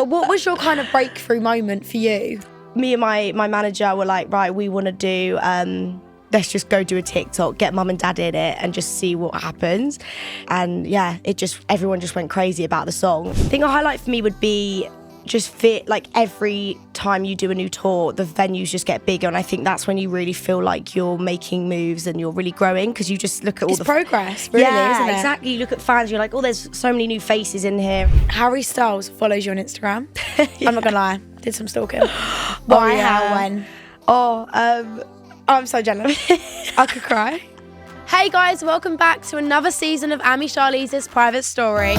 what was your kind of breakthrough moment for you? Me and my manager were like, right, we want to do, let's just go do a TikTok, get mum and dad in it and just see what happens. And yeah, everyone just went crazy about the song. I think a highlight for me would be just like every time you do a new tour, the venues just get bigger, and I think that's when you really feel like you're making moves and you're really growing, because you just look at all progress, really, isn't it? Exactly. You look at fans, you're like, oh, there's so many new faces in here. Harry Styles follows you on Instagram. Yeah. I'm not gonna lie, did some stalking. Why? How? When? I'm so jealous. I could cry. Hey guys, welcome back to another season of Amy Charlize's Private Story.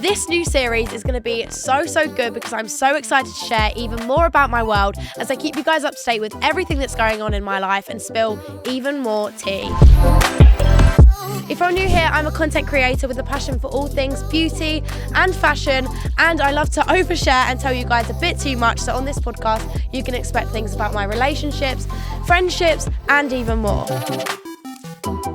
This new series is going to be so good because I'm so excited to share even more about my world as I keep you guys up to date with everything that's going on in my life and spill even more tea. If you're new here, I'm a content creator with a passion for all things beauty and fashion, and I love to overshare and tell you guys a bit too much, so on this podcast you can expect things about my relationships, friendships and even more.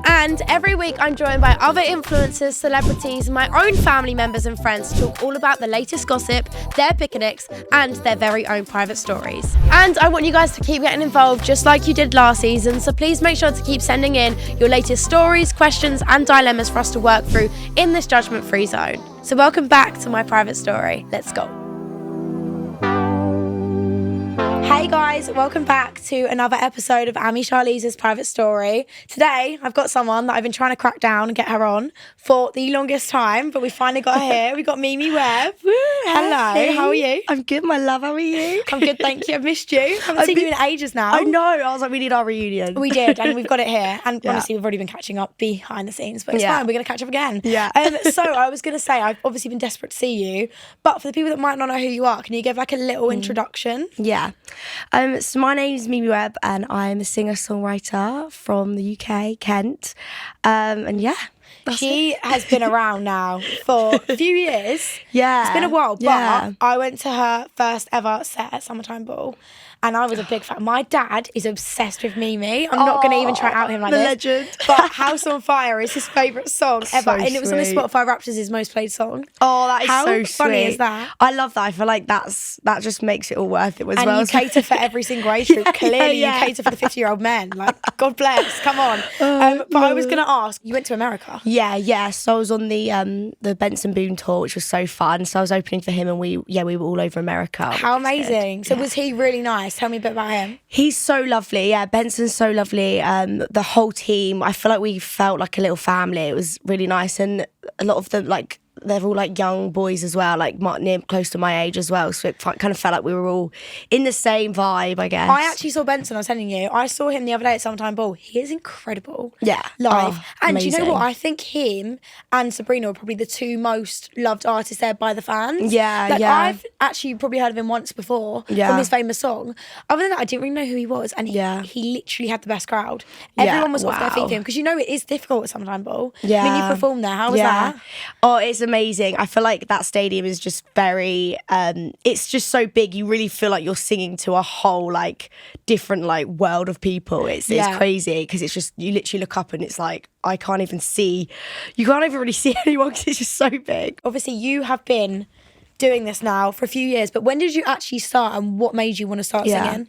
And every week I'm joined by other influencers, celebrities, my own family members and friends to talk all about the latest gossip, their picnics and their very own private stories. And I want you guys to keep getting involved just like you did last season, so please make sure to keep sending in your latest stories, questions and dilemmas for us to work through in this judgment-free zone. So welcome back to my private story. Let's go. Hey guys, welcome back to another episode of Amy Charlize's Private Story. Today, I've got someone that I've been trying to crack down and get her on for the longest time, but we finally got her here. We got Mimi Webb. Hello, Hey. how are you? I'm good, my love. How are you? I'm good, thank you. I've missed you. Haven't seen you in ages now. I know. I was like, we need our reunion. We did, and we've got it here. And Yeah. honestly, we've already been catching up behind the scenes, but it's Yeah. fine. We're going to catch up again. Yeah. So I was going to say, I've obviously been desperate to see you, but for the people that might not know who you are, can you give like a little introduction? Yeah. So my name is Mimi Webb and I'm a singer-songwriter from the UK, Kent. And yeah. She has been around now for a few years. Yeah. It's been a while, but Yeah. I went to her first ever set at Summertime Ball. And I was a big fan. My dad is obsessed with Mimi. I'm not going to even try to out him like the this. legend. But House on Fire is his favourite song ever. So And it was on the sweet. Spotify Raptors' most played song. Oh, that is How so sweet. funny is that? I love that. I feel like that just makes it all worth it as And well. you cater for every single age group. Clearly, yeah. you cater for the 50-year-old men. Like, God bless. Come on. But I was going to ask, you went to America. Yeah. So I was on the Benson Boom tour, which was so fun. So I was opening for him, and we were all over America. How which was good. amazing. So Yeah. was he really nice? Tell me a bit about him. He's so lovely. Yeah, Benson's so lovely. The whole team, I feel like we felt like a little family. It was really nice, and a lot of them, like, they're all like young boys as well, like near close to my age as well. So it kind of felt like we were all in the same vibe, I guess. I actually saw Benson, I was telling you. I saw him the other day at Summertime Ball. He is incredible. Yeah. Live. Oh, and do you know amazing. what? I think him and Sabrina are probably the two most loved artists there by the fans. Yeah, like, yeah. I've actually probably heard of him once before Yeah. from his famous song. Other than that, I didn't really know who he was. And he literally had the best crowd. Everyone was off their feet wow. for him because you know it is difficult at Summertime Ball. Yeah. I mean, you performed there. How was that? Oh, it's amazing. I feel like that stadium is just very, it's just so big. You really feel like you're singing to a whole like different like world of people. It's crazy because it's just, you literally look up and it's like, you can't even really see anyone because it's just so big. Obviously, you have been doing this now for a few years, but when did you actually start and what made you want to start singing?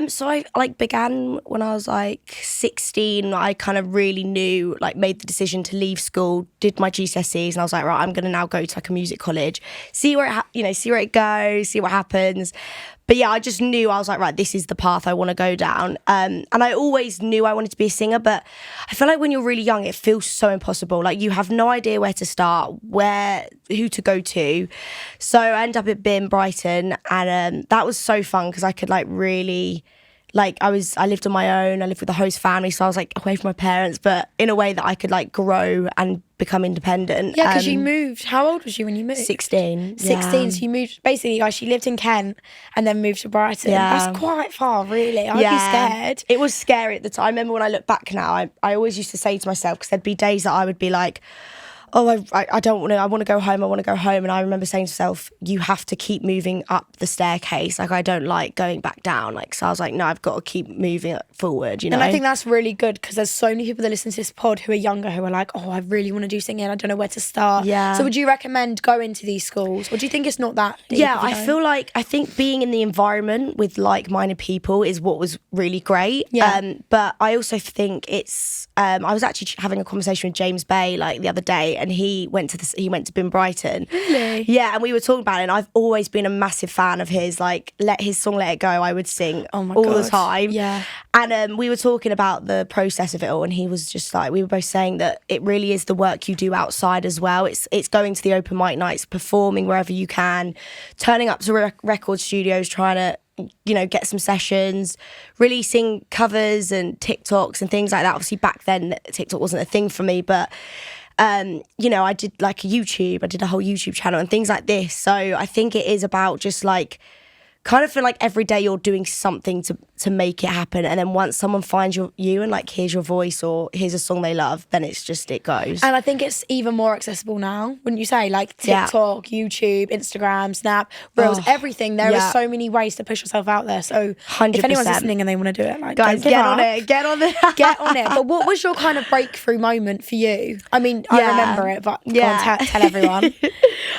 So I like began when I was like 16. I kind of really knew, like made the decision to leave school, did my GCSEs, and I was like, right, I'm going to now go to like a music college, see where it goes, see what happens. But yeah, I just knew, I was like, right, this is the path I want to go down. And I always knew I wanted to be a singer, but I feel like when you're really young, it feels so impossible. Like you have no idea where to start, who to go to. So I ended up at BIM Brighton, and that was so fun because I could like really, like I lived on my own, I lived with a host family, so I was like away from my parents, but in a way that I could like grow and become independent. Yeah, because you moved. How old was you when you moved? 16. 16, so you moved, basically, like, she lived in Kent and then moved to Brighton. Yeah. That's quite far, really. I'd be scared. It was scary at the time. I remember when I look back now, I always used to say to myself, because there'd be days that I would be like, I don't want to, I want to go home, I want to go home. And I remember saying to myself, you have to keep moving up the staircase. Like, I don't like going back down. Like, so I was like, no, I've got to keep moving forward, you know? And I think that's really good because there's so many people that listen to this pod who are younger who are like, oh, I really want to do singing. I don't know where to start. Yeah. So would you recommend going to these schools? Or do you think it's not that deep? Yeah, I think being in the environment with like-minded people is what was really great. Yeah. But I also think it's, I was actually having a conversation with James Bay like the other day, and he went to Bin Brighton. Really? Yeah, and we were talking about it, and I've always been a massive fan of his. Like, his song "Let It Go," I would sing all the time. Yeah. And we were talking about the process of it all, and he was just like, we were both saying that it really is the work you do outside as well. It's going to the open mic nights, performing wherever you can, turning up to record studios, trying to, you know, get some sessions, releasing covers and TikToks and things like that. Obviously back then TikTok wasn't a thing for me, but you know, I did like a YouTube, I did a whole YouTube channel and things like this. So I think it is about just like, kind of feel like every day you're doing something to make it happen, and then once someone finds you and like hears your voice or hears a song they love, then it's just, it goes. And I think it's even more accessible now, wouldn't you say? Like TikTok, YouTube, Instagram, Snap, Reels, everything. There are so many ways to push yourself out there. So 100%. if anyone's listening and they want to do it, like, guys, don't get on give up. it, get on it. Get on it. But what was your kind of breakthrough moment for you? I mean, I remember it, but go on, tell everyone.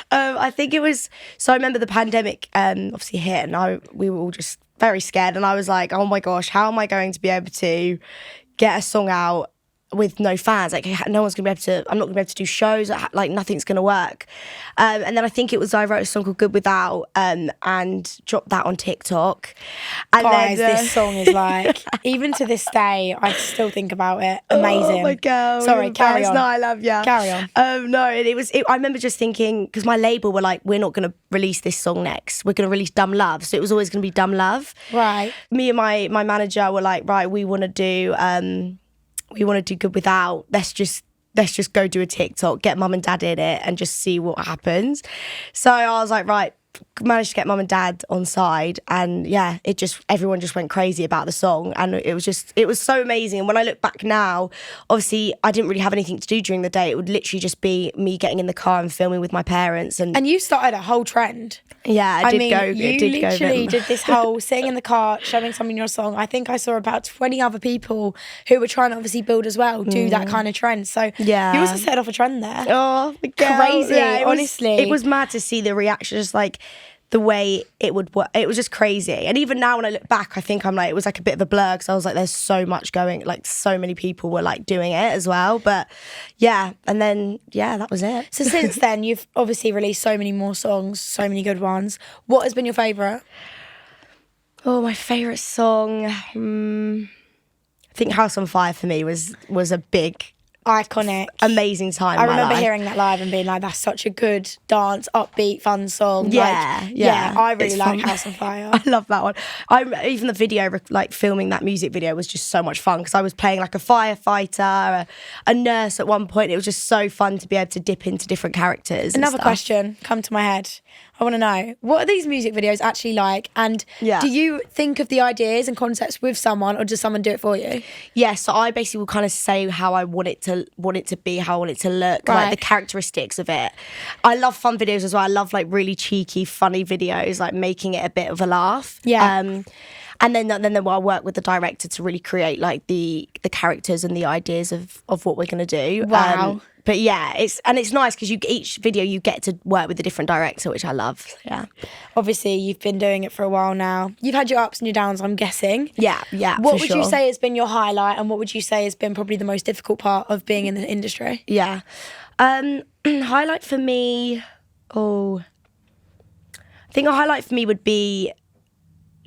I think it was, so I remember the pandemic obviously hit, and we were all just very scared, and I was like, oh my gosh, how am I going to be able to get a song out with no fans? Like, no one's gonna be able to, I'm not gonna be able to do shows, like nothing's gonna work. And then I think it was, I wrote a song called Good Without, and dropped that on TikTok. And Guys, then, this song is like, even to this day, I still think about it. Amazing. Oh my God. Sorry, carry on. No, I love you. Carry on. No, and I remember just thinking, because my label were like, we're not going to release this song next. We're going to release Dumb Love. So it was always going to be Dumb Love. Right. Me and my manager were like, right, we want to do Good Without. Let's just go do a TikTok, get mum and dad in it, and just see what happens. So I was like, right, managed to get mum and dad on side, and yeah, everyone just went crazy about the song, and it was so amazing. And when I look back now, obviously I didn't really have anything to do during the day. It would literally just be me getting in the car and filming with my parents, and you started a whole trend. Yeah, I mean, you literally did this whole sitting in the car, showing someone your song. I think I saw about 20 other people who were trying to obviously build as well, do that kind of trend. So yeah, you also set off a trend there. Oh, crazy! Yeah, honestly, it was mad to see the reaction, just like the way it would work. It was just crazy. And even now when I look back, I think I'm like, it was like a bit of a blur, because I was like, there's so much going, like so many people were like doing it as well. But yeah, and then yeah, that was it. So since then, you've obviously released so many more songs, so many good ones. What has been your favourite? Oh, my favourite song, I think House on Fire for me was a big, iconic, amazing time. I remember hearing that live and being like, that's such a good dance, upbeat, fun song. Yeah, I really like House on Fire. I love that one. Even the video, like filming that music video, was just so much fun, because I was playing like a firefighter, a nurse at one point. It was just so fun to be able to dip into different characters. Another question come to my head. I want to know, what are these music videos actually like? And do you think of the ideas and concepts with someone, or does someone do it for you? Yeah, so I basically will kind of say how I want it to be, how I want it to look, like the characteristics of it. I love fun videos as well. I love like really cheeky, funny videos, like making it a bit of a laugh. Yeah. And then I'll work with the director to really create like the characters and the ideas of what we're going to do. Wow. But yeah, it's nice because each video you get to work with a different director, which I love. Yeah. Obviously, you've been doing it for a while now. You've had your ups and your downs, I'm guessing. Yeah. What would you say has been your highlight, and what would you say has been probably the most difficult part of being in the industry? Yeah. Highlight for me, I think a highlight for me would be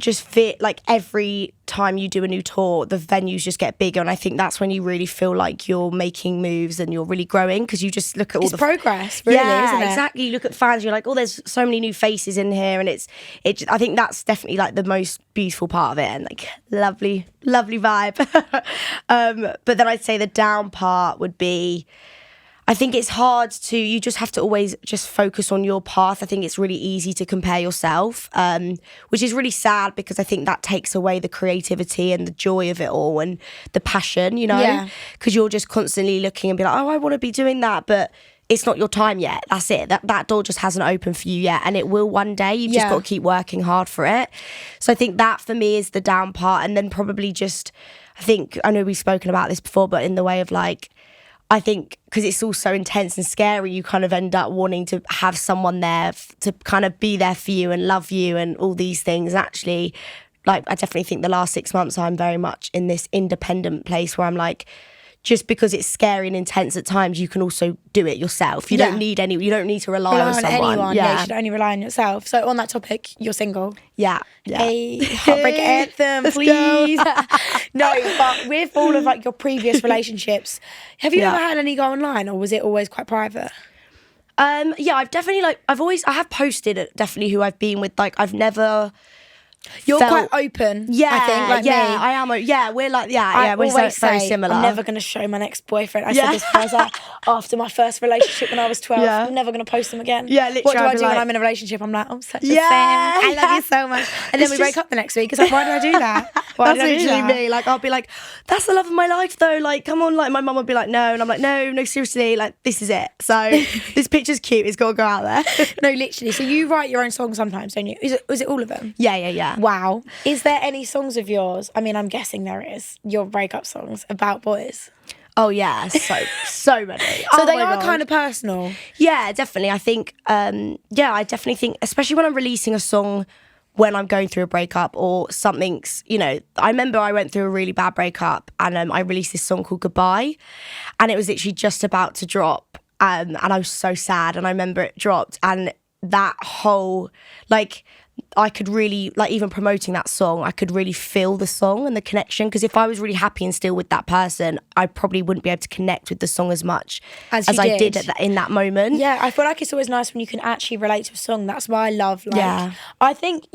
just like every time you do a new tour, the venues just get bigger, and I think that's when you really feel like you're making moves and you're really growing, because you just look at all the progress, really, isn't it? Exactly. You look at fans, you're like, oh, there's so many new faces in here, and I think that's definitely like the most beautiful part of it, and like lovely vibe. But then I'd say the down part would be, I think it's hard you just have to always just focus on your path. I think it's really easy to compare yourself, which is really sad, because I think that takes away the creativity and the joy of it all, and the passion, you know, because you're just constantly looking and be like, oh, I want to be doing that. But it's not your time yet. That's it. That door just hasn't opened for you yet, and it will one day. You've just got to keep working hard for it. So I think that for me is the down part, and then probably just, I know we've spoken about this before, but in the way of like, I think because it's all so intense and scary, you kind of end up wanting to have someone there to kind of be there for you and love you and all these things. And actually, like, I definitely think the last 6 months I'm very much in this independent place where I'm like, just because it's scary and intense at times, you can also do it yourself. You don't need you don't need to rely on someone. Anyone. Yeah, you should only rely on yourself. So on that topic, you're single. Yeah. Hey, heartbreak anthem, please. No, but with all of like your previous relationships, have you ever had any go online, or was it always quite private? Yeah, I've definitely I have posted definitely who I've been with. Like, I've never. You're quite open, I think, like me. I am. Yeah, we're like, we're very similar. I'm never going to show my next boyfriend. I said this because after my first relationship when I was 12, I'm never going to post them again. Yeah, literally. What do I do when I'm in a relationship? I'm like, I'm such a fan. I love you so much. And then we break up the next week. It's like, why did I do that? That's literally me. Like, I'll be like, that's the love of my life though. Like, come on. Like, my mum would be like, no. And I'm like, no, seriously. Like, this is it. So this picture's cute. It's got to go out there. No, literally. So you write your own songs sometimes, don't you? Was it all of them? Yeah. Wow. Is there any songs of yours? I mean, I'm guessing there is. Your breakup songs about boys. Oh yeah, so many. So they are kind of personal. Yeah, definitely. I think. I definitely think, especially when I'm releasing a song when I'm going through a breakup or something's. I remember I went through a really bad breakup, and I released this song called Goodbye, and it was literally just about to drop, and I was so sad, and I remember it dropped, and that whole I could really, even promoting that song, I could really feel the song and the connection. Because if I was really happy and still with that person, I probably wouldn't be able to connect with the song as much as I did in that moment. Yeah, I feel like it's always nice when you can actually relate to a song. That's why I love, I think,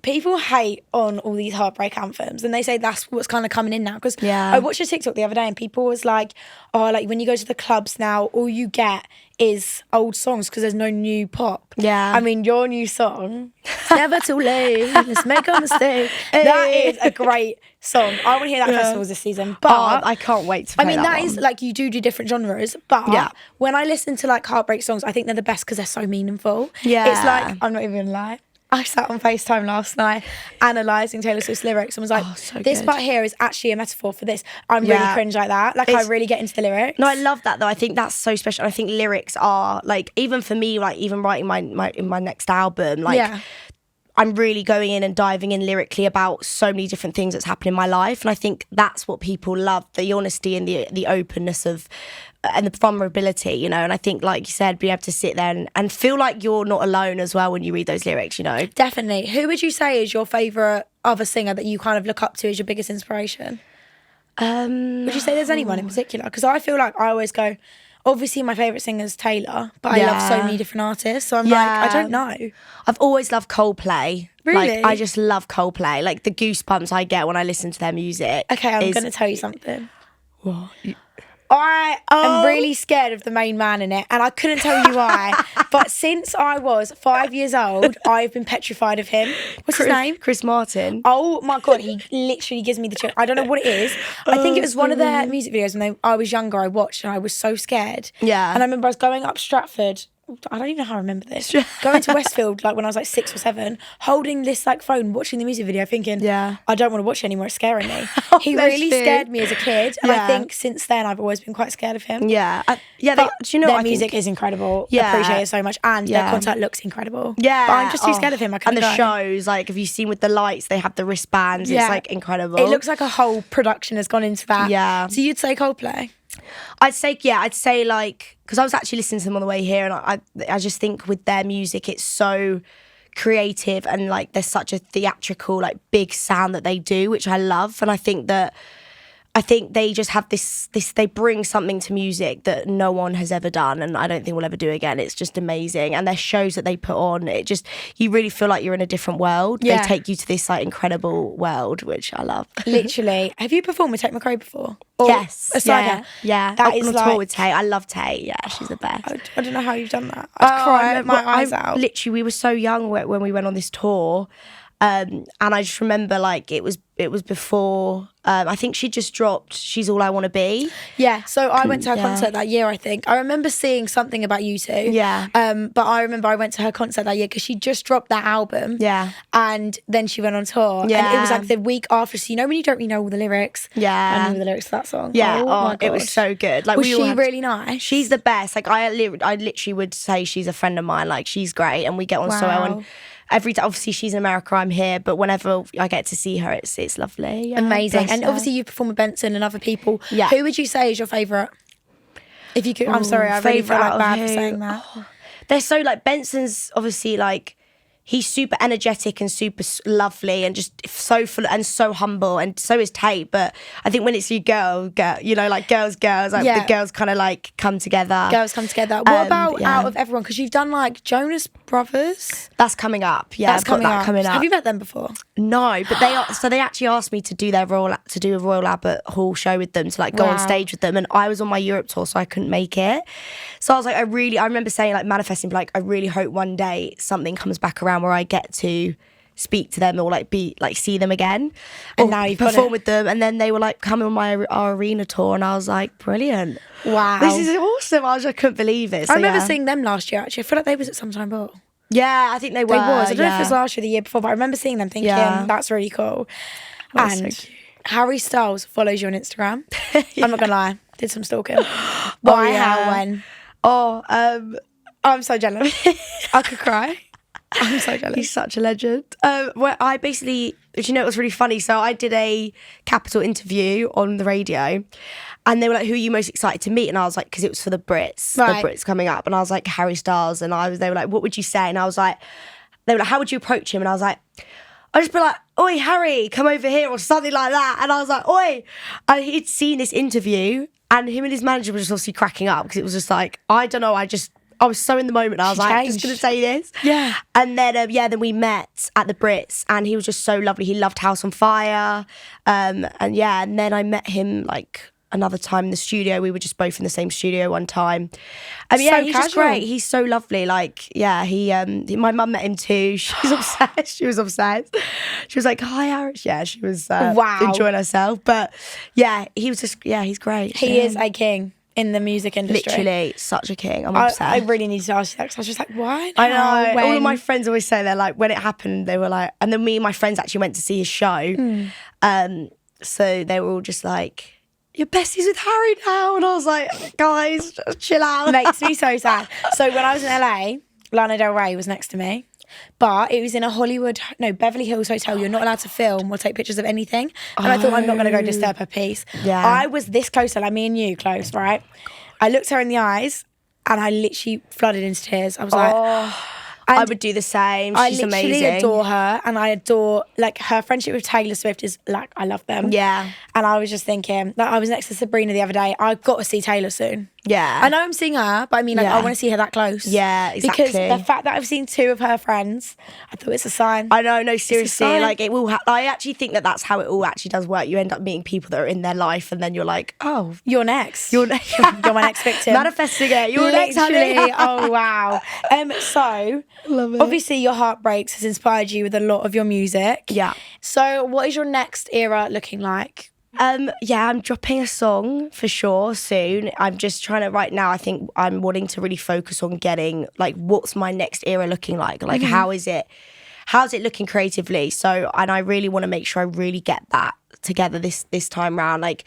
people hate on all these heartbreak anthems, and they say that's what's kind of coming in now. Because I watched a TikTok the other day, and people was like, oh, like when you go to the clubs now, all you get is old songs because there's no new pop. Yeah. I mean, your new song, it's never too late, let's make a mistake. Hey. That is a great song. I want to hear that at festivals this season. But I can't wait to play that is like, you do different genres, but when I listen to like heartbreak songs, I think they're the best because they're so meaningful. Yeah. It's like, I'm not even gonna lie, I sat on FaceTime last night analysing Taylor Swift's lyrics and was like, this part here is actually a metaphor for this. I'm really cringe like that. Like, I really get into the lyrics. No, I love that though. I think that's so special. I think lyrics are, like, even for me, like, even writing my next album, like, I'm really going in and diving in lyrically about so many different things that's happened in my life. And I think that's what people love, the honesty and the openness of, and the vulnerability, and I think, like you said, being able to sit there and feel like you're not alone as well when you read those lyrics, Definitely. Who would you say is your favourite other singer that you kind of look up to as your biggest inspiration? Would you say there's anyone in particular? Because I feel like I always go, obviously my favourite singer is Taylor, but I love so many different artists, so I'm like, I don't know. I've always loved Coldplay. Really? Like, I just love Coldplay. Like, the goosebumps I get when I listen to their music. Okay, I'm going to tell you something. What? I am really scared of the main man in it, and I couldn't tell you why. But since I was 5 years old, I've been petrified of him. What's his name? Chris Martin. Oh my God, he literally gives me the chill. I don't know what it is. I think it was one of their music videos when I was younger, I watched, and I was so scared. Yeah. And I remember I was going up Stratford. I don't even know how I remember this. Going to Westfield, like when I was like 6 or 7, holding this like phone, watching the music video, thinking, I don't want to watch it anymore, it's scaring me. He really scared me as a kid, and I think since then I've always been quite scared of him. Yeah. Do you know their music is incredible. I appreciate it so much, and their concert looks incredible. Yeah. But I'm just too scared of him. I couldn't And the shows, like, have you seen with the lights, they have the wristbands, it's like incredible. It looks like a whole production has gone into that. Yeah. So you'd say Coldplay? I'd say like, because I was actually listening to them on the way here, and I just think with their music, it's so creative, and like there's such a theatrical, like, big sound that they do, which I love. And I think they just have this they bring something to music that no one has ever done, and I don't think we'll ever do again. It's just amazing. And their shows that they put on, you really feel like you're in a different world. They take you to this like incredible world, which I love. Literally. Have you performed with Tate McRae before? Yes. Yeah. That is like, tour with Tate. I love Tate. Yeah, she's the best. I don't know how you've done that. I'd cry my eyes out. Literally, we were so young when we went on this tour. And I just remember, like, it was it was before. I think she just dropped She's All I Want to Be. Yeah, so I went to her concert that year, I think. I remember seeing something about you two. Yeah. But I remember I went to her concert that year because she just dropped that album. Yeah. And then she went on tour. Yeah. And it was like the week after. So you know when you don't really know all the lyrics? Yeah. I knew the lyrics to that song. Yeah, my it was God. so good. Like, Was she really nice? She's the best. Like, I literally would say she's a friend of mine. Like, she's great, and we get on so well. And every time, obviously, she's in America, I'm here, but whenever I get to see her, it's lovely. Yeah, amazing. And obviously, you perform with Benson and other people. Yeah. Who would you say is your favourite? If you could, I'm sorry, I really feel like bad for who? saying that. They're so, like, Benson's obviously, like, he's super energetic and super lovely and just so full and so humble, and so is Tate. But I think when it's you girl, you know, like girls, like the girls kind of like come together. Girls come together. What about out of everyone? Because you've done like Jonas Brothers. That's coming up. Yeah, That's I've got that coming up. Have you met them before? No, but they actually asked me to do a Royal Albert Hall show with them, to like go on stage with them, and I was on my Europe tour, so I couldn't make it. So I was like, I remember saying, like, manifesting, like, I really hope one day something comes back around where I get to speak to them or like see them again, and now you've perform with them. And then they were like, come on our arena tour, and I was like, brilliant, wow, this is awesome. I couldn't believe it. So, I remember seeing them last year. Actually, I feel like they was at some time ball. Yeah, I think they were. I don't know if it was last year or the year before, but I remember seeing them thinking, that's really cool. That's and so cute. Harry Styles follows you on Instagram. I'm not gonna lie, did some stalking. Why? How? When? I'm so jealous. I could cry. I'm so jealous. He's such a legend. Where I basically, you know, it was really funny. So I did a Capital interview on the radio, and they were like, "Who are you most excited to meet?" And I was like, because it was for the Brits, the Brits coming up, and I was like, Harry Styles, and they were like, "What would you say?" And I was like, they were like, "How would you approach him?" And I was like, I'd just be like, "Oi, Harry, come over here," or something like that. And I was like, "Oi," and he'd seen this interview, and him and his manager were just obviously cracking up because it was just like, I don't know, I was so in the moment. I was like, I'm just going to say this. Yeah. And then, then we met at the Brits, and he was just so lovely. He loved House on Fire. And then I met him like another time in the studio. We were just both in the same studio one time. He's just great. He's so lovely. Like, my mum met him too. She's obsessed. She was obsessed. She was like, "Hi, Harris." Yeah, she was enjoying herself. But yeah, he was just, he's great. He is a king in the music industry. Literally such a king. I'm obsessed. I really need to ask you that because I was just like, why? I know. All of my friends always say, they're like, when it happened, they were like, and then me and my friends actually went to see his show. So they were all just like, "You're besties with Harry now," and I was like, "Guys, just chill out." Makes me so sad. So when I was in LA, Lana Del Ray was next to me, but it was in a Beverly Hills hotel. You're not allowed to film or take pictures of anything. And I thought, I'm not going to go disturb her peace. Yeah. I was this close, like me and you close, right? I looked her in the eyes and I literally flooded into tears. I was like... I would do the same. She's amazing. I literally adore her, and I adore, like, her friendship with Taylor Swift is, like, I love them. Yeah. And I was just thinking, like, I was next to Sabrina the other day. I've got to see Taylor soon. Yeah. I know I'm seeing her, but I mean, like, I want to see her that close. Yeah, exactly. Because the fact that I've seen 2 of her friends, I thought it's a sign. I know, no, seriously. Like, it will I actually think that that's how it all actually does work. You end up meeting people that are in their life, and then you're like, oh. You're next. You're my next victim. Manifesting it. You're next, honey. Oh, wow. So, love it. Obviously, your Heartbreaks has inspired you with a lot of your music. Yeah. So, what is your next era looking like? I'm dropping a song for sure soon. I'm just trying to, right now, I think I'm wanting to really focus on getting, like, what's my next era looking like? Like, how's it looking creatively? So, and I really want to make sure I really get that together this time round. Like,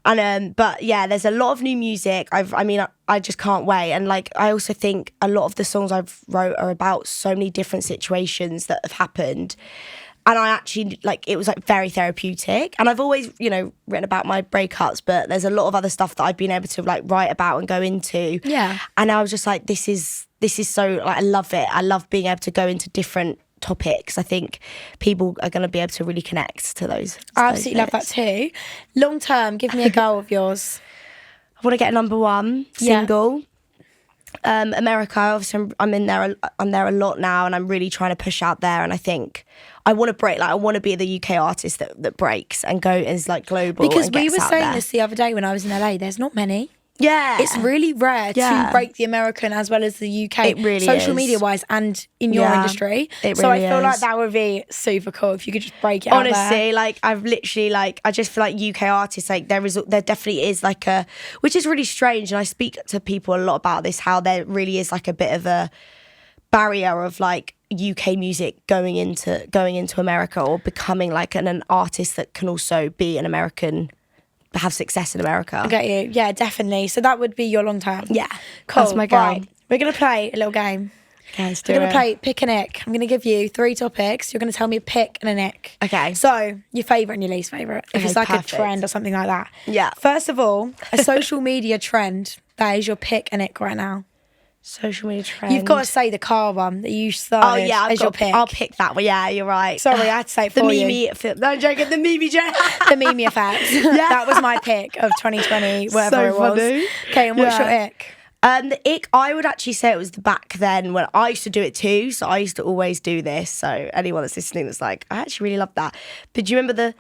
and but yeah, there's a lot of new music. I just can't wait. And like, I also think a lot of the songs I've wrote are about so many different situations that have happened. And I actually, like, it was like very therapeutic. And I've always, written about my breakups, but there's a lot of other stuff that I've been able to like write about and go into. Yeah. And I was just like, this is so, like, I love it. I love being able to go into different topics. I think people are going to be able to really connect to those. I absolutely love that too. Long term, give me a goal of yours. I want to get a #1 single. America, obviously I'm there a lot now, and I'm really trying to push out there, and I think I want to break, like, I want to be the UK artist that breaks and go is like global. Because and we gets were out saying there. this the other day when I was in LA, there's not many. Yeah. It's really rare to break the American as well as the UK. It really social is. media wise and in your industry. It so I really feel like is. that would be super cool if you could just break it out there. Honestly, like I've literally like I just feel like UK artists, like there definitely is like a, which is really strange, and I speak to people a lot about this, how there really is like a bit of a barrier of like UK music going into America, or becoming like an artist that can also be an American, have success in America. I get you. Yeah, definitely. So that would be your long term. Yeah, Cool. that's my goal. Right. We're going to play a little game. Okay, let's do We're going it. to play pick an ick. I'm going to give you 3 topics. You're going to tell me a pick and an ick. Okay. So your favourite and your least favourite. If Okay, it's like perfect. a trend or something like that. Yeah. First of all, a social media trend that is your pick and ick right now. Social media trend. You've got to say the car one that you started as your pick. I'll pick that one. Yeah, you're right. Sorry, I had to say it the for you. Mimi film. No, I'm joking. The Mimi joke. The Mimi effect. That was my pick of 2020, whatever So it was. funny. Okay, and what's Yeah. your ick? The ick, I would actually say it was the back then when I used to do it too. So I used to always do this. So anyone that's listening that's like, I actually really love that. But do you remember the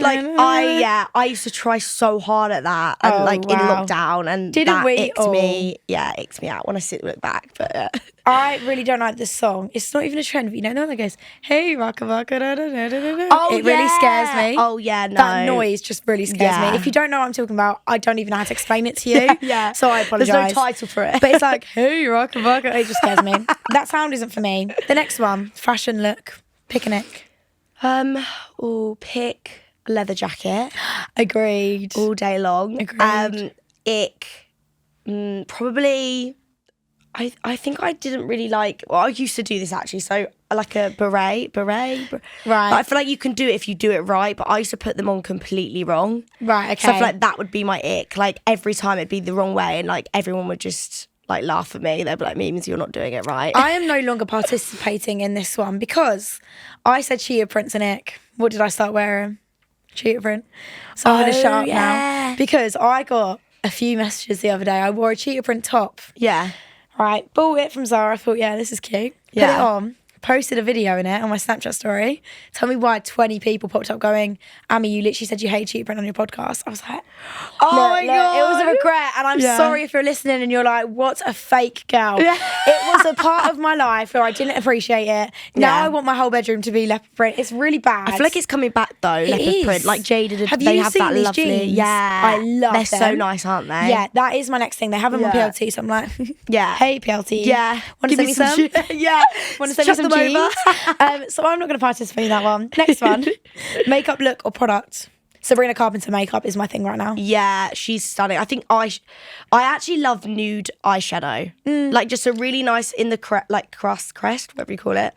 like I used to try so hard at that, and Oh, like wow. in lockdown, and Didn't that we icked all? me. Yeah, it icked me out when I look back. But I really don't like this song. It's not even a trend, but you know that goes, hey, rocka, rocka, da, da, da, da, da. Oh, it really scares me. Oh yeah, no. That noise just really scares Yeah. me. If you don't know what I'm talking about, I don't even know how to explain it to you. Yeah. So I apologise. There's no title for it. But it's like, hey, rocka, rocka. It just scares me. That sound isn't for me. The next one, fashion look, pick an ick. Pick a leather jacket Agreed. all day long. Agreed. Ick, probably. I think I didn't really like. Well, I used to do this actually. So like a beret. Right. But I feel like you can do it if you do it right. But I used to put them on completely wrong. Right, okay. So I feel like that would be my ick. Like every time it'd be the wrong way, and like everyone would just like laugh at me. They'd be like, "Memes, you're not doing it right." I am no longer participating in this one because I said cheetah prints and ick. What did I start wearing? Cheetah print. So I'm going to shut up now because I got a few messages the other day. I wore a cheetah print top. Yeah. Right, bought it from Zara. I thought, yeah, this is cute. Put it Yeah. on. Posted a video in it on my Snapchat story. Tell me why 20 people popped up going, Amy, you literally said you hate cheetah print on your podcast. I was like, Oh my look, God. it was a regret. And I'm Yeah. sorry if you're listening and you're like, what a fake girl. It was a part of my life where I didn't appreciate it. Now Yeah. I want my whole bedroom to be leopard print. It's really bad. I feel like it's coming back though. Leopard is. print, like Jada. Have They you have seen that these lovely. jeans? Yeah, I love They're so them. nice, aren't they? Yeah, that is my next thing. They have them on Yeah. PLT, so I'm like, Yeah. hey PLT. Yeah. Want to Give send me some? Yeah. Want to send me Chuck some them jeans? over. So I'm not going to participate in that one. Next one, makeup look or product. Sabrina Carpenter makeup is my thing right now. Yeah, she's stunning. I think I actually love nude eyeshadow. Like just a really nice in the crest, whatever you call it.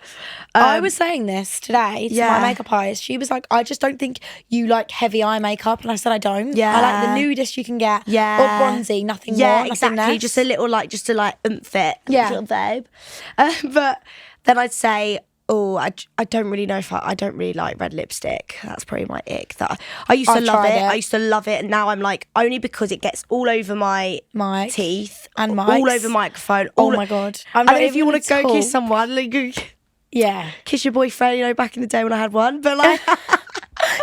I was saying this today to Yeah. my makeup artist. She was like, I just don't think you like heavy eye makeup. And I said, I don't. Yeah. I like the nudist you can get. Yeah. Or bronzy, nothing Yeah, more, nothing exactly. less. Just a little just to oomph it. Yeah. Little babe. But then I'd say, I don't really know if I don't really like red lipstick. That's probably my ick. That I used to I've love tried it. it. I used to love it, and now I'm like only because it gets all over my Mic. teeth And all mics. over microphone. Oh all my God. I'm And not then if you even want to go gonna kiss talk. someone, like go Yeah. kiss your boyfriend. You know, back in the day when I had one, but like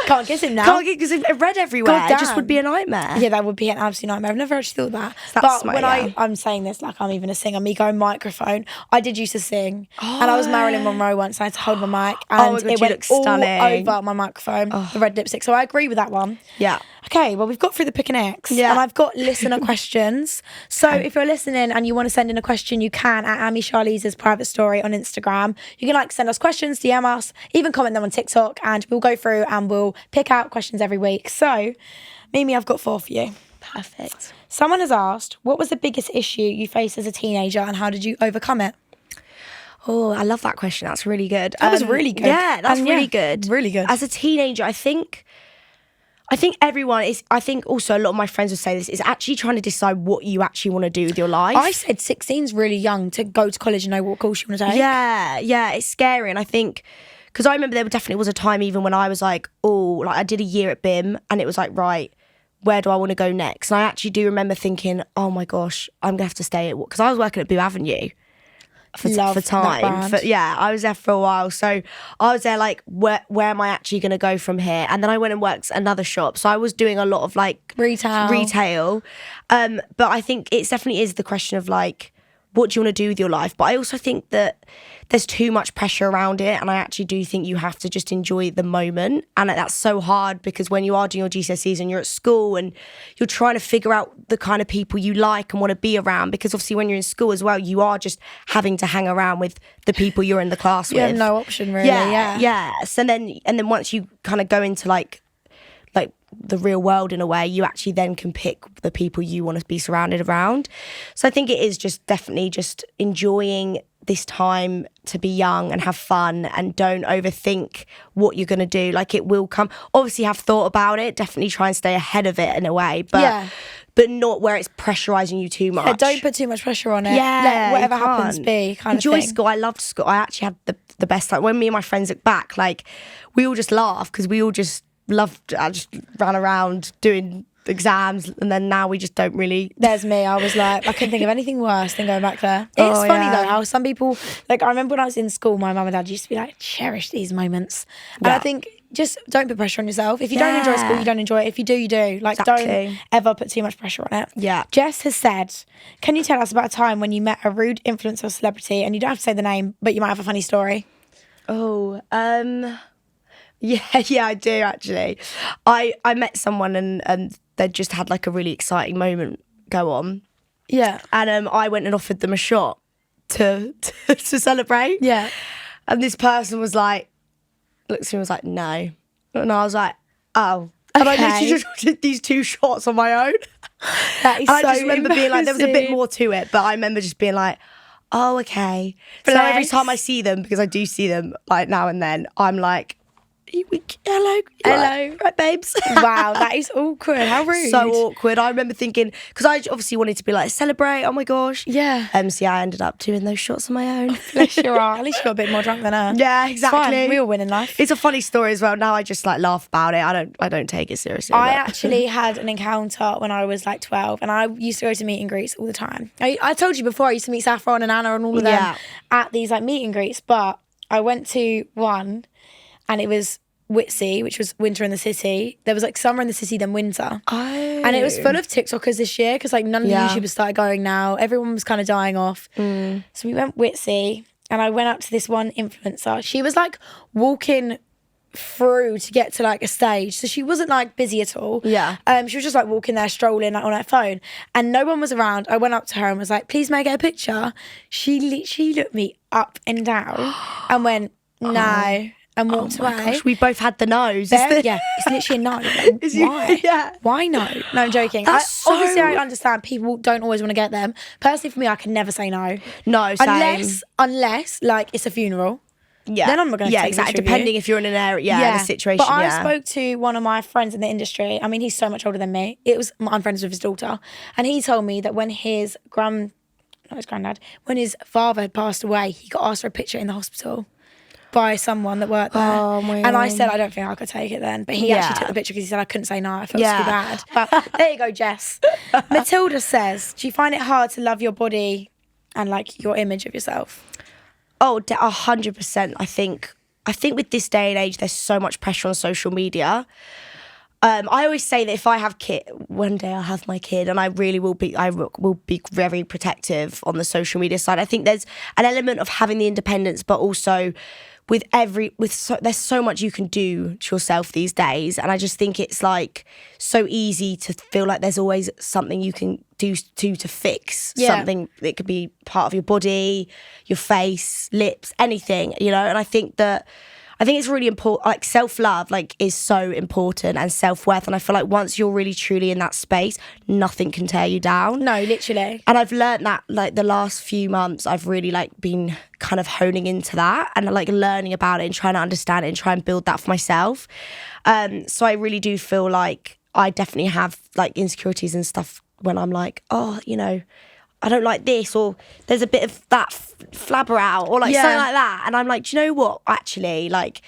Can't kiss him now. can't get because it red everywhere. God It just damn. would be a nightmare. Yeah, that would be an absolute nightmare. I've never actually thought that. That's But my- when yeah. I'm saying this like I'm even a singer, me going microphone, I did used to sing. And I was Marilyn Monroe once and I had to hold my mic and Oh my God, it you went look all stunning. over my microphone, the red lipstick. So I agree with that one. Yeah. Okay, well, we've got through the pick and X. Yeah. And I've got listener questions. So if you're listening and you want to send in a question, you can at Amy Charlize's private story on Instagram. You can send us questions, DM us, even comment them on TikTok, and we'll go through and we'll pick out questions every week. So, Mimi, I've got 4 for you. Perfect. Someone has asked, what was the biggest issue you faced as a teenager and how did you overcome it? Oh, I love that question. That's really good. That was really good. Yeah, that's And really yeah, good. really good. As a teenager, I think everyone is, I think also a lot of my friends would say this, is actually trying to decide what you actually want to do with your life. I said 16's really young to go to college and know what course you want to take. Yeah, it's scary. And I think, because I remember there definitely was a time even when I was like, I did a year at BIM and it was like, right, where do I want to go next? And I actually do remember thinking, oh my gosh, I'm going to have to stay at, because I was working at Boo Avenue. for Love time. that band. I was there for a while. So I was there like, where am I actually going to go from here? And then I went and worked another shop. So I was doing a lot of like retail. But I think it definitely is the question of like, what do you want to do with your life? But I also think that there's too much pressure around it, and I actually do think you have to just enjoy the moment. And that's so hard because when you are doing your GCSEs and you're at school and you're trying to figure out the kind of people you like and want to be around, because obviously when you're in school as well, you are just having to hang around with the people you're in the class with. You have no option really. Yes. And then once you kind of go into like the real world in a way, you actually then can pick the people you want to be surrounded around. So I think it is just definitely just enjoying this time to be young and have fun, and don't overthink what you're going to do. Like, it will come. Obviously have thought about it, definitely try and stay ahead of it in a way, but not where it's pressurising you too much. Yeah, don't put too much pressure on it. Yeah, let whatever happens be kind of enjoy thing. school. I loved school. I actually had the best time. When me and my friends look back, like, we all just laugh because we all just loved, I just ran around doing exams, and then now we just don't really. There's me. I was like, I couldn't think of anything worse than going back there. It's funny though how some people, like, I remember when I was in school, my mum and dad used to be like, cherish these moments. And I think just don't put pressure on yourself. If you don't enjoy school, you don't enjoy it. If you do, you do. Like, don't ever put too much pressure on it. Yeah. Jess has said, can you tell us about a time when you met a rude influencer or celebrity, and you don't have to say the name, but you might have a funny story? Yeah, I do actually. I met someone and they just had like a really exciting moment go on. Yeah. And I went and offered them a shot to celebrate. Yeah. And this person was like, looked at me and was like, no. And I was like, oh. And I literally just did these 2 shots on my own. That is and so I just remember being like, there was a bit embarrassing. more to it, but I remember just being like, oh, okay. But now every time I see them, because I do see them like now and then, I'm like, hello, right, babes. Wow, that is awkward. How rude. So awkward. I remember thinking, because I obviously wanted to be like, celebrate, oh my gosh. Yeah. So I ended up doing those shots on my own. Bless your heart. At least you got a bit more drunk than her. Yeah, exactly. It's fine. We all win in life. It's a funny story as well. Now I just like laugh about it. I don't take it seriously. I actually had an encounter when I was like 12, and I used to go to meet and greets all the time. I told you before, I used to meet Saffron and Anna and all of them at these like meet and greets, but I went to one and it was Whitsey, which was winter in the city. There was like summer in the city, then winter. Oh. And it was full of TikTokers this year because like none of the YouTubers started going now. Everyone was kind of dying off. So we went Whitsey, and I went up to this one influencer. She was like walking through to get to like a stage, so she wasn't like busy at all. She was just like walking there, strolling like, on her phone, and no one was around. I went up to her and was like, please may I get a picture? She literally looked me up and down and went no, and walked away. Gosh, we both had the nose. Yeah, it's literally a no. Like, why? Why no? No, I'm joking. Obviously, I understand people don't always want to get them. Personally, for me, I can never say no. No, same. Unless like it's a funeral. Yeah. Then I'm not going to take exactly. a picture of Depending you. if you're in an area, in a situation. But I spoke to one of my friends in the industry. I mean, he's so much older than me. I'm friends with his daughter, and he told me that when his granddad, when his father had passed away, he got asked for a picture in the hospital by someone that worked there. Oh my and I God. said I don't think I could take it then, but he actually took the picture because he said I couldn't say no. I felt so bad. But there you go, Jess. Matilda says, do you find it hard to love your body and like your image of yourself? Oh, 100%. I think with this day and age, there's so much pressure on social media. I always say that if I have one day I'll have my kid, and I will be very protective on the social media side. I think there's an element of having the independence, but also there's so much you can do to yourself these days, and I just think it's like so easy to feel like there's always something you can do to fix something. It could be part of your body, your face, lips, anything, you know. And I think it's really important. Like self-love, like is so important, and self-worth. And I feel like once you're really truly in that space, nothing can tear you down. No, literally. And I've learned that like the last few months, I've really like been kind of honing into that and like learning about it and trying to understand it and try and build that for myself. So I really do feel like I definitely have like insecurities and stuff when I'm like, oh, you know, I don't like this, or there's a bit of that flabber out, or like something like that. And I'm like, do you know what? Actually, like,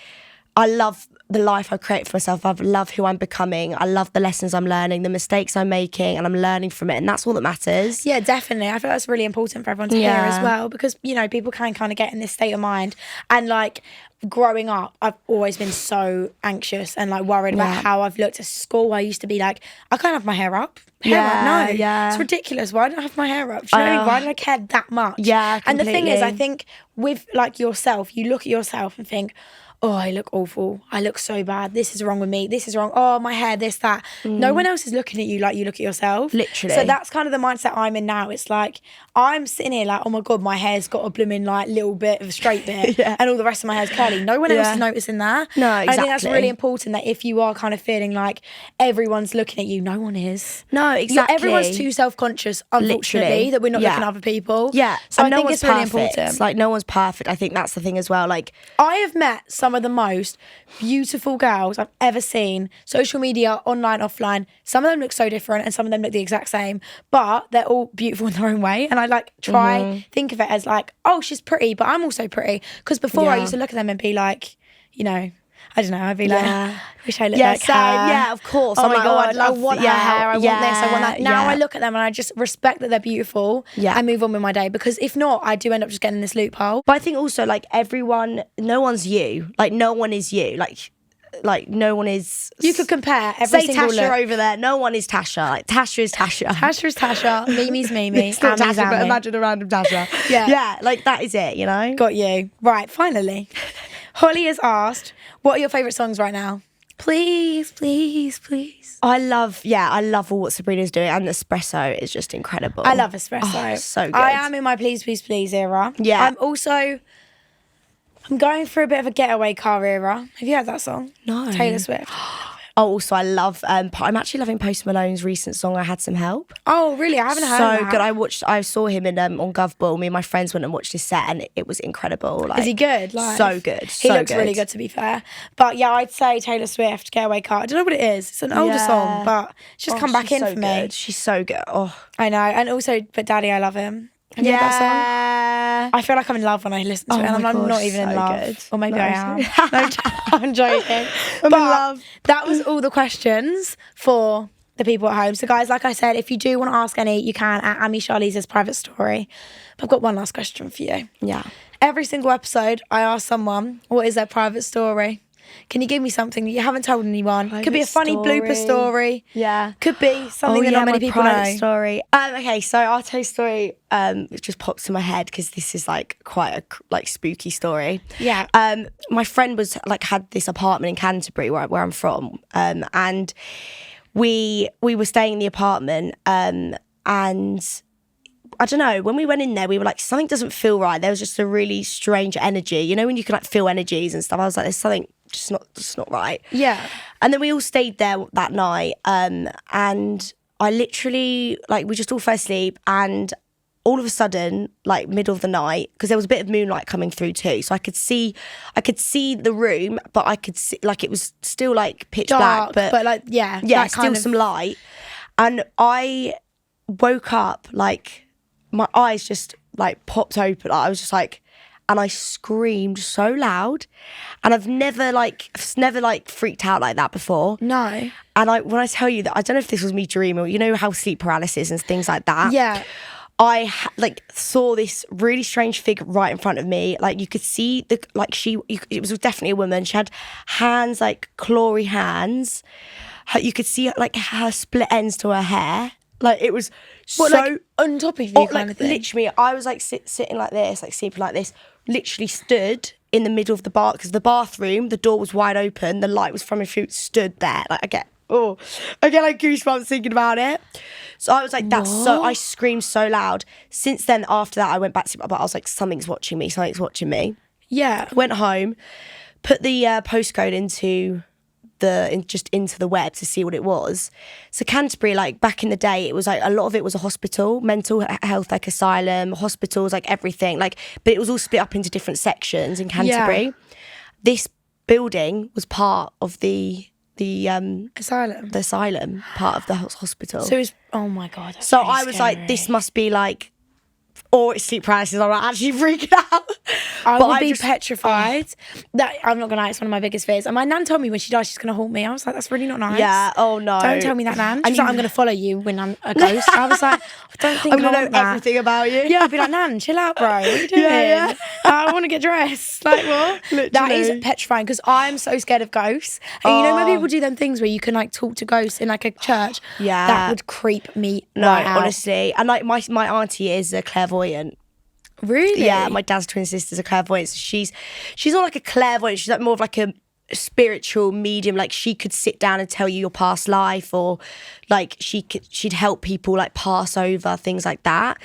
I love the life I create for myself. I love who I'm becoming. I love the lessons I'm learning, the mistakes I'm making, and I'm learning from it. And that's all that matters. Yeah, definitely. I feel that's really important for everyone to hear as well, because, you know, people can kind of get in this state of mind. And like growing up, I've always been so anxious and like worried about how I've looked at school. I used to be like, I can't have my hair up. No, it's ridiculous. Why don't I have my hair up? Do you know what I mean? Why do I care that much? Yeah, and the thing is, completely. I think with like yourself, you look at yourself and think, oh, I look awful. I look so bad. This is wrong with me. This is wrong. Oh, my hair, this, that. No one else is looking at you like you look at yourself. Literally. So that's kind of the mindset I'm in now. It's like, I'm sitting here like, oh my God, my hair's got a blooming like little bit of a straight bit and all the rest of my hair's curly. No one else is noticing that. No, exactly. I think that's really important, that if you are kind of feeling like everyone's looking at you, no one is. No, exactly. Everyone's too self-conscious, unfortunately, Literally. that we're not looking at other people. Yeah. So And I think one's it's really perfect. important. Like, no one's perfect. I think that's the thing as well. Like, I have met some of the most beautiful girls I've ever seen, social media, online, offline. Some of them look so different and some of them look the exact same, but they're all beautiful in their own way. And I like try think of it as like, oh, she's pretty, but I'm also pretty. Because before I used to look at them and be like, you know, I don't know, I'd be like, I wish I looked like her. Yeah, of course. Oh I'm my like, God, I want her hair, I want this, I want that. Now yeah. I look at them and I just respect that they're beautiful and move on with my day, because if not, I do end up just getting in this loophole. But I think also, like, everyone, no one's you. Like, no one is you. Like no one is. You could compare every say single Tasha look. over there. No one is Tasha. Like, Tasha is Tasha. Tasha is Tasha, Mimi's Mimi, It's not Ami's Tasha, but Ami. imagine a random Tasha. Yeah. Like, that is it, you know? Got you. Right, finally. Holly has asked, what are your favourite songs right now? Please, please, please. I love all what Sabrina's doing, and Espresso is just incredible. I love Espresso. Oh, so good. I am in my please, please, please era. Yeah. I'm going through a bit of a getaway car era. Have you heard that song? No. Taylor Swift. Oh, also I love, I'm actually loving Post Malone's recent song, I Had Some Help. Oh, really? I haven't heard So that. good. I saw him in on Govball. Me and my friends went and watched his set, and it was incredible. Like, Is he good? Live? So good. He looks really good, to be fair. But yeah, I'd say Taylor Swift, Getaway Car. I don't know what it is. It's an older song, but it's just come back in so for me. good. She's so good. Oh, I know. And also, but Daddy, I love him. Have you heard that song? I feel like I'm in love when I listen to it, and I'm my God, not even in so love. good. Or maybe No, I am. No, I'm joking. I'm in love. That was all the questions for the people at home. So guys, like I said, if you do want to ask any, you can at Ami Charlize's private story. But I've got one last question for you. Yeah. Every single episode, I ask someone, what is their private story? Can you give me something that you haven't told anyone? Could be a funny blooper story. Yeah. Could be something that not many people know. Story. Okay, so I'll tell you a story. It just pops in my head because this is like quite a spooky story. Yeah. My friend was had this apartment in Canterbury where I'm from, and we were staying in the apartment, and I don't know, when we went in there, we were like, something doesn't feel right. There was just a really strange energy. You know, when you can feel energies and stuff. I was like, there's something just not right. Yeah. And then we all stayed there that night. And I literally, we just all fell asleep. And all of a sudden, middle of the night, because there was a bit of moonlight coming through too. So I could see the room, but I could see, it was still pitch Dark, black. but yeah, that still kind of some light. And I woke up, my eyes just popped open. I was just and I screamed so loud, and I've never freaked out like that before. No. And when I tell you that, I don't know if this was me dreaming, you know how sleep paralysis and things like that. Yeah. I saw this really strange figure right in front of me. You could see it was definitely a woman. She had hands clawy hands. You could see her split ends to her hair. It was on top of you kind of thing? Literally, I was sitting like this, sleeping like this, literally stood in the middle of the bar, because the bathroom, the door was wide open, the light was from my feet, stood there. I get goosebumps thinking about it. So I was I screamed so loud. Since then, after that, I went back to, but I was something's watching me. Yeah. Went home, put the postcode into the Webb to see what it was. So Canterbury, back in the day, it was a lot of it was a hospital, mental health asylum, hospitals, everything, but it was all split up into different sections in Canterbury. Yeah. This building was part of the asylum. The asylum part of the hospital. So it was, oh my God. So really I was scary. this must be or it's sleep paralysis. I'm like actually freaking out. I would be petrified. That I'm not gonna lie, it's one of my biggest fears. And my nan told me when she dies she's gonna haunt me. I was like, that's really not nice. Yeah. Oh no. Don't tell me that, Nan. She's like, I'm gonna follow you when I'm a ghost. I was like, I don't think I'm gonna know that. everything about you. Yeah, I'd be like, Nan, chill out, bro. What are you doing? Yeah. I want to get dressed. Like what? Literally. That is petrifying because I'm so scared of ghosts. And you know when people do them things where you can like talk to ghosts in like a church? Yeah. That would creep me Right, out. honestly. And like my auntie is a clairvoyant. Really? Yeah, my dad's twin sister's a clairvoyant. So she's not like a clairvoyant. She's like more of like a spiritual medium. Like she could sit down and tell you your past life, or like she'd help people like pass over things like that.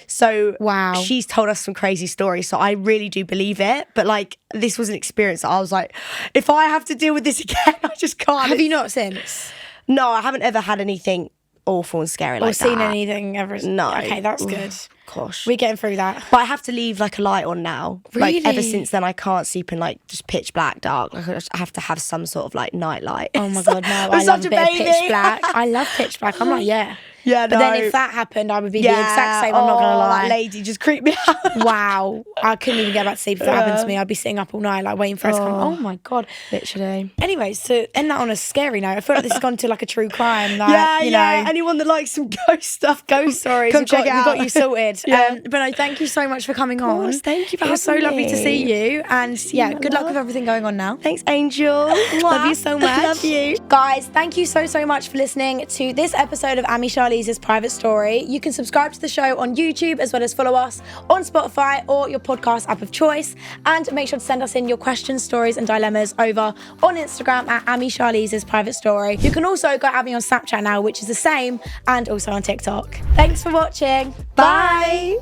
So wow, she's told us some crazy stories. So I really do believe it. But like this was an experience that I was like, if I have to deal with this again, I just can't. Have you not since? No, I haven't ever had anything awful and scary like that. Or seen anything ever? No. Okay, that's good. Gosh. We're getting through that. But I have to leave like a light on now. Really? Like ever since then I can't sleep in like just pitch black dark. Like I have to have some sort of like night light. Oh my God, no. I'm I love such a a bit baby. of pitch black. I love pitch black. I'm like, yeah. Yeah, But then if that happened, I would be the exact same. I'm not going to lie. That lady just creeped me out. Wow. I couldn't even get back to sleep if that happened to me. I'd be sitting up all night like waiting for her to come. Oh my God. Literally. Anyway, so end that on a scary note. I feel like this has gone to like a true crime. Like, you know, Anyone that likes some ghost stuff, ghost stories. come We've check it out. got you sorted. Yeah. But no, thank you so much for coming on. course, thank you for It was so having lovely to me. see you. And yeah, my good luck love. with everything going on now. Thanks, Angel. Love you so much. Love you. Guys, thank you so much for listening to this episode of Ami Charlize's Private Story. You can subscribe to the show on YouTube as well as follow us on Spotify or your podcast app of choice. And make sure to send us in your questions, stories and dilemmas over on Instagram at Ami Charlize's Private Story. You can also go at me on Snapchat now, which is the same, and also on TikTok. Thanks for watching. Bye.